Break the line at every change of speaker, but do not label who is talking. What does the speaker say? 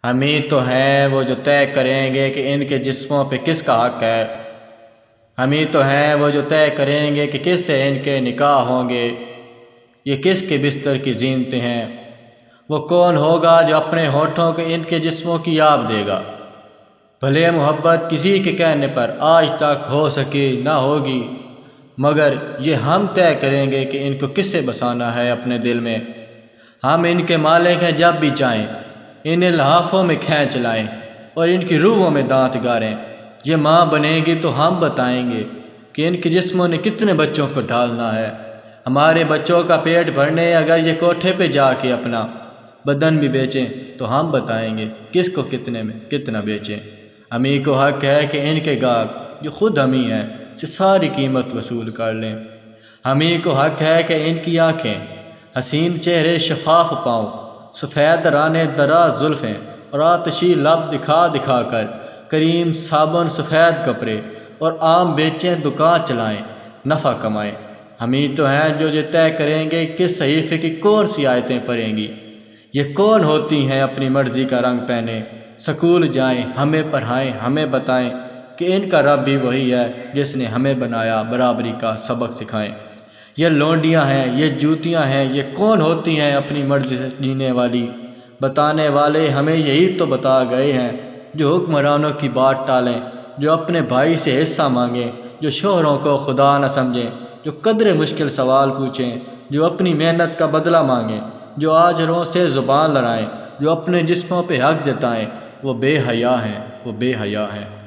ہم ہی تو ہیں وہ جو طے کریں گے کہ ان کے جسموں پہ کس کا حق ہے۔ ہم ہی تو ہیں وہ جو طے کریں گے کہ کس سے ان کے نکاح ہوں گے، یہ کس کے بستر کی زینتیں ہیں۔ وہ کون ہوگا جو اپنے ہونٹوں کو ان کے جسموں کی یاب دے گا۔ بھلے محبت کسی کے کہنے پر آج تک ہو سکی نہ ہوگی، مگر یہ ہم طے کریں گے کہ ان کو کس سے بسانا ہے اپنے دل میں۔ ہم ان کے مالک ہیں جب بھی چاہیں، انہیں لحافوں میں کھینچ لائیں اور ان کی روحوں میں دانت گاریں۔ یہ ماں بنے گی تو ہم بتائیں گے کہ ان کے جسموں نے کتنے بچوں کو ڈھالنا ہے۔ ہمارے بچوں کا پیٹ بھرنے اگر یہ کوٹھے پہ جا کے اپنا بدن بھی بیچیں تو ہم بتائیں گے کس کو کتنے میں کتنا بیچیں۔ ہمیں کو حق ہے کہ ان کے گاہک جو خود ہمیں ہیں سے ساری قیمت وصول کر لیں۔ ہمیں کو حق ہے کہ ان کی آنکھیں حسین چہرے شفاف پاؤں، سفید رانے دراز زلفیں اور آتشی لب دکھا دکھا کر کریم صابن سفید کپڑے اور عام بیچیں دکان چلائیں نفع کمائیں۔ ہمیں تو ہیں جو یہ طے کریں گے کس صحیفے کی کون سی آیتیں پڑھیں گی، یہ کون ہوتی ہیں اپنی مرضی کا رنگ پہنے، سکول جائیں ہمیں پڑھائیں ہمیں بتائیں کہ ان کا رب بھی وہی ہے جس نے ہمیں بنایا، برابری کا سبق سکھائیں۔ یہ لونڈیاں ہیں یہ جوتیاں ہیں، یہ کون ہوتی ہیں اپنی مرضی سے جینے والی، بتانے والے ہمیں یہی تو بتا گئے ہیں جو حکمرانوں کی بات ٹالیں، جو اپنے بھائی سے حصہ مانگیں، جو شوہروں کو خدا نہ سمجھیں، جو قدر مشکل سوال پوچھیں، جو اپنی محنت کا بدلہ مانگیں، جو آجروں سے زبان لڑائیں، جو اپنے جسموں پہ حق جتائیں، وہ بے حیا ہیں وہ بے حیا ہیں۔